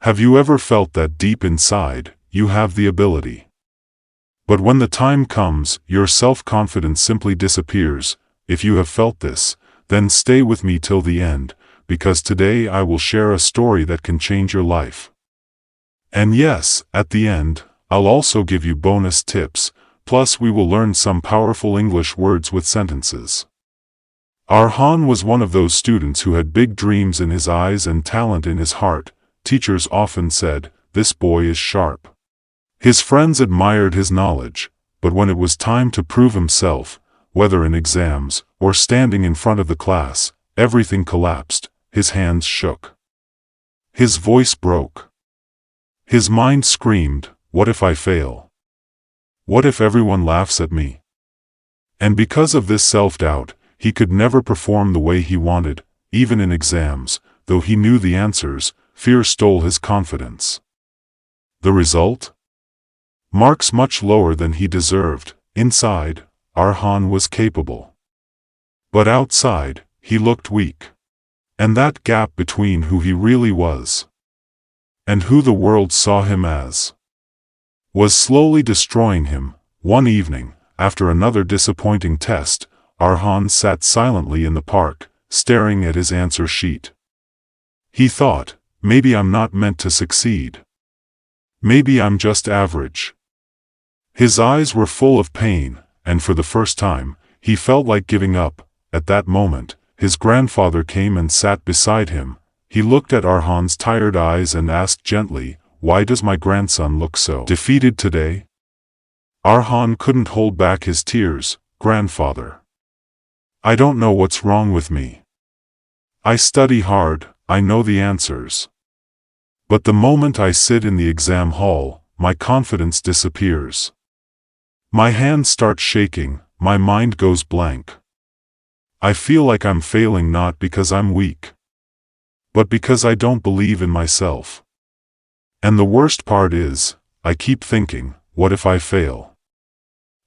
Have you ever felt that deep inside, you have the ability? But when the time comes, your self-confidence simply disappears. If you have felt this, then stay with me till the end, because today I will share a story that can change your life. And yes, at the end, I'll also give you bonus tips, plus we will learn some powerful English words with sentences. Arhan was one of those students who had big dreams in his eyes and talent in his heart. Teachers often said, "This boy is sharp." His friends admired his knowledge, but when it was time to prove himself, whether in exams or standing in front of the class, everything collapsed. His hands shook. His voice broke. His mind screamed, "What if I fail? What if everyone laughs at me?" And because of this self-doubt, he could never perform the way he wanted, even in exams, though he knew the answers. Fear stole his confidence. The result? Marks much lower than he deserved. Inside, Arhan was capable. But outside, he looked weak. And that gap between who he really was and who the world saw him as was slowly destroying him. One evening, after another disappointing test, Arhan sat silently in the park, staring at his answer sheet. He thought, maybe I'm not meant to succeed. Maybe I'm just average. His eyes were full of pain, and for the first time, he felt like giving up. At that moment, his grandfather came and sat beside him. He looked at Arhan's tired eyes and asked gently, "Why does my grandson look so defeated today?" Arhan couldn't hold back his tears. "Grandfather, I don't know what's wrong with me. I study hard, I know the answers. But the moment I sit in the exam hall, my confidence disappears. My hands start shaking, my mind goes blank. I feel like I'm failing not because I'm weak, but because I don't believe in myself. And the worst part is, I keep thinking, what if I fail?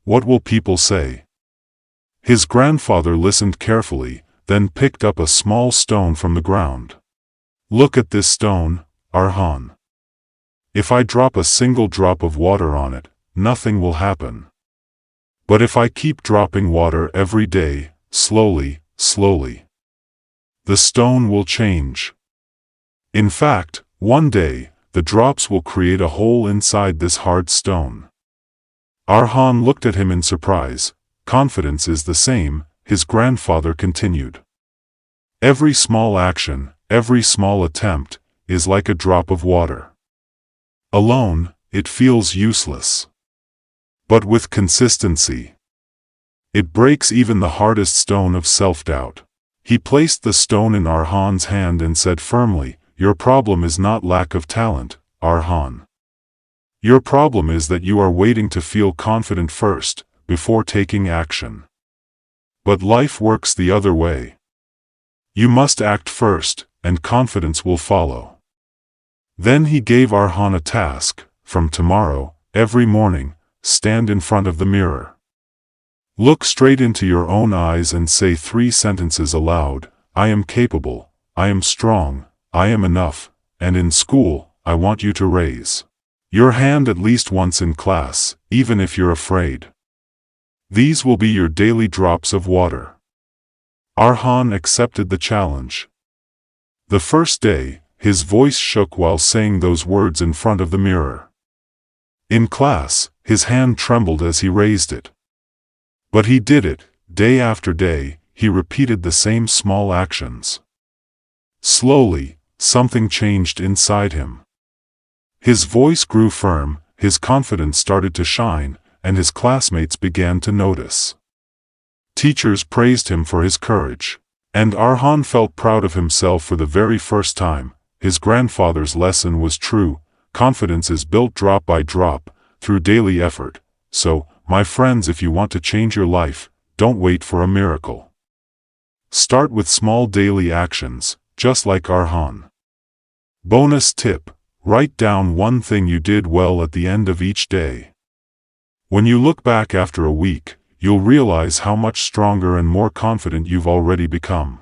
What will people say?" His grandfather listened carefully, then picked up a small stone from the ground. "Look at this stone, Arhan. If I drop a single drop of water on it, nothing will happen. But if I keep dropping water every day, slowly, the stone will change. In fact, one day, the drops will create a hole inside this hard stone." Arhan looked at him in surprise. "Confidence is the same," his grandfather continued. "Every small action, every small attempt, is like a drop of water. Alone, it feels useless. But with consistency, it breaks even the hardest stone of self-doubt." He placed the stone in Arhan's hand and said firmly, "Your problem is not lack of talent, Arhan. Your problem is that you are waiting to feel confident first, before taking action. But life works the other way. You must act first, and confidence will follow." Then he gave Arhan a task. "From tomorrow, every morning, stand in front of the mirror. Look straight into your own eyes and say 3 sentences aloud. I am capable, I am strong, I am enough, and in school, I want you to raise your hand at least once in class, even if you're afraid. These will be your daily drops of water." Arhan accepted the challenge. The first day, his voice shook while saying those words in front of the mirror. In class, his hand trembled as he raised it. But he did it, day after day. He repeated the same small actions. Slowly, something changed inside him. His voice grew firm, his confidence started to shine, and his classmates began to notice. Teachers praised him for his courage. And Arhan felt proud of himself for the very first time. His grandfather's lesson was true. Confidence is built drop by drop, through daily effort. So, my friends, if you want to change your life, don't wait for a miracle. Start with small daily actions, just like Arhan. Bonus tip: write down one thing you did well at the end of each day. When you look back after a week, you'll realize how much stronger and more confident you've already become.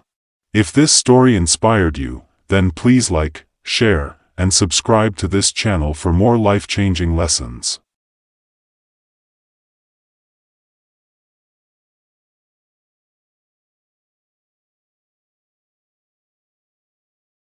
If this story inspired you, then please like, share, and subscribe to this channel for more life-changing lessons.